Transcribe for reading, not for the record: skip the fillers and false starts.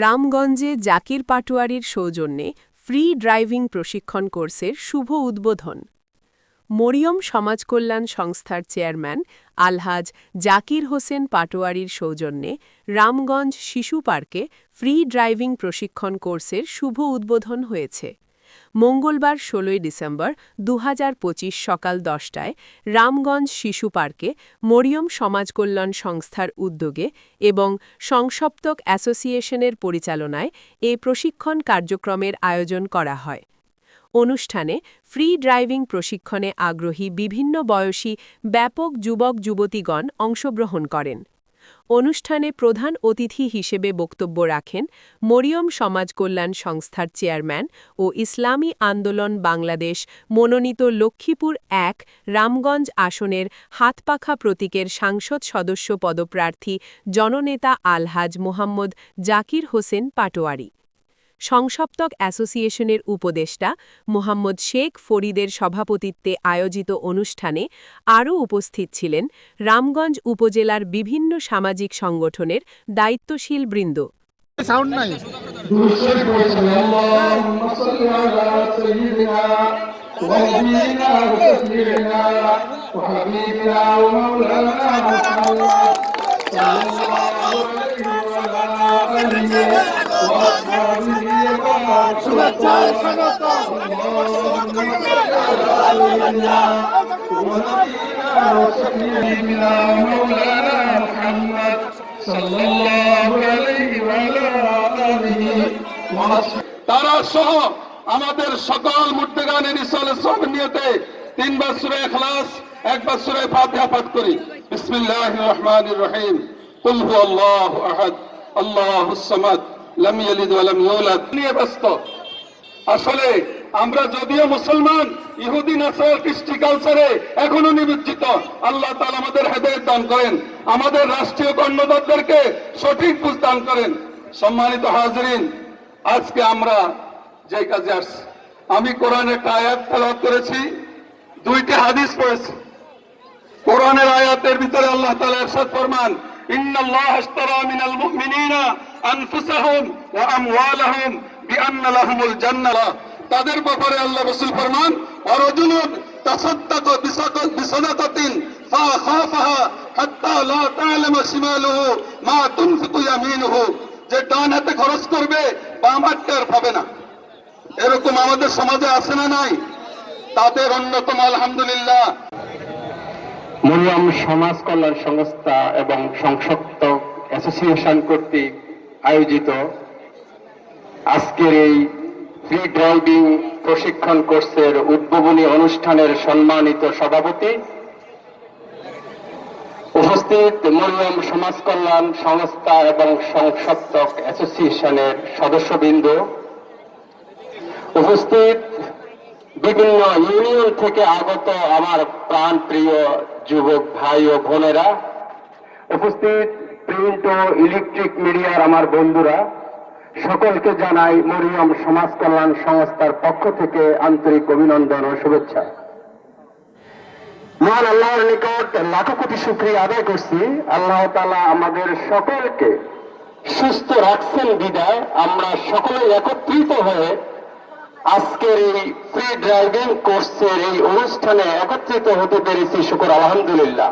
রামগঞ্জে জাকির পাটোয়ারীর সৌজন্যে free driving প্রশিক্ষণ কোর্সের শুভ উদ্বোধন। মরিয়ম সমাজকল্যাণ সংস্থার চেয়ারম্যান আলহাজ জাকির হোসেন পাটোয়ারীর সৌজন্যে রামগঞ্জ শিশু পার্কে ফ্রি ড্রাইভিং প্রশিক্ষণ কোর্সের শুভ উদ্বোধন হয়েছে। মঙ্গলবার ১৬ ডিসেম্বর ২০২৫ সকাল ১০টায় রামগঞ্জ শিশু পার্কে মরিয়ম সমাজকল্যাণ সংস্থার উদ্যোগে এবং সংসপ্তক অ্যাসোসিয়েশনের পরিচালনায় এ প্রশিক্ষণ কার্যক্রমের আয়োজন করা হয়। অনুষ্ঠানে ফ্রি ড্রাইভিং প্রশিক্ষণে আগ্রহী বিভিন্ন বয়সী ব্যাপক যুবক-যুবতীগণ অংশগ্রহণ করেন। অনুষ্ঠানে প্রধান অতিথি হিসেবে বক্তব্য রাখেন মরিয়ম সমাজকল্যাণ সংস্থার চেয়ারম্যান ও ইসলামী আন্দোলন বাংলাদেশ মনোনীত লক্ষ্মীপুর ১ রামগঞ্জ আসনের হাতপাখা প্রতীকের সাংসদ সদস্য পদপ্রার্থী জননেতা আলহাজ মোহাম্মদ জাকির হোসেন পাটোয়ারী। সংসপ্তক অ্যাসোসিয়েশনের উপদেষ্টা মোহাম্মদ শেখ ফরিদের সভাপতিত্বে আয়োজিত অনুষ্ঠানে আরও উপস্থিত ছিলেন রামগঞ্জ উপজেলার বিভিন্ন সামাজিক সংগঠনের দায়িত্বশীল বৃন্দ। তারা সহ আমাদের সকল মুর্তেগানে রিসালাত নিয়তে 3 বার সূরা ইখলাস 1 বার সূরা ফাতিহা পাঠ করি। বিসমিল্লাহির রহমানির রহিম। কুল হুয়াল্লাহু আহাদ আল্লাহুস সামাদ লাম ইয়ালিদ ওয়া লাম ইউলাদ। নিয়ে ব্যস্ত। আসলে আমরা যদিও মুসলমান, ইহুদি নাসারা কৃষ্টি কালচারে এখনো নিমজ্জিত। আল্লাহ তাআলা আমাদের হেদায়েত দান করেন, আমাদের রাষ্ট্রীয় কর্মকর্তাদেরকে সঠিক বুঝ দান করেন। সম্মানিত হাজিরিন, আজকে আমরা যে কাজে আসছি, আমি কোরআনের একটা আয়াত তেলাওয়াত করেছি, 2টি হাদিস পড়েছি। কোরআনের আয়াতের ভিতরে আল্লাহ তাআলা ইরশাদ ফরমান, ইন্নাল্লাহা আশতারা মিনাল মুমিনিনা আনফুসাহুম ওয়া আমওয়ালাহুম বিআন্না লাহুমুল জান্নাহ। তাদের ব্যাপারে আল্লাহ রাসূল ফরমান, ওয়া রাজুলুন তাসাদ্দাকা বিসাদাকাতিন ফাখাফাহা হাত্তা লা তা'লামা শিমালুহু মা তুনফিকু ইয়ামিনুহু। যে ডান হাতে খরচ করবে বাম হাতে আর পাবে না। এরকম আমাদের সমাজে আছে না নাই? তাদের অন্যতম আলহামদুলিল্লাহ মরিয়ম সমাজ কল্যাণ সংস্থা এবং সংসপ্তক অ্যাসোসিয়েশন কর্তৃক আয়োজিত আজকের এই ফ্রি ড্রাইভিং প্রশিক্ষণ কোর্সের উদ্বোধনী অনুষ্ঠানের সম্মানিত সভাপতি, উপস্থিত মরিয়ম সমাজ কল্যাণ সংস্থা এবং সংসপ্তক অ্যাসোসিয়েশনের সদস্যবৃন্দ, উপস্থিত বিভিন্ন ইউনিয়ন থেকে আগত আমার প্রাণপ্রিয় যুবক ভাই ও বোনেরা, উপস্থিত প্রিন্ট ও ইলেকট্রিক মিডিয়ার আমার বন্ধুরা, সকলকে জানাই মরিয়ম সমাজ কল্যাণ সংস্থার পক্ষ থেকে আন্তরিক অভিনন্দন ও শুভেচ্ছা। মহান আল্লাহর নিকট লাখো কোটি শুকরিয়া আদায় করছি, আল্লাহ তাআলা আমাদের সকলকে সুস্থ রাখছেন বিদায় আমরা সকলে একত্রিত হয়ে আজকের এই ফ্রি ড্রাইভিং কোর্সের এই অনুষ্ঠানে একত্রিত হতে পেরেছি। শুকর আলহামদুলিল্লাহ।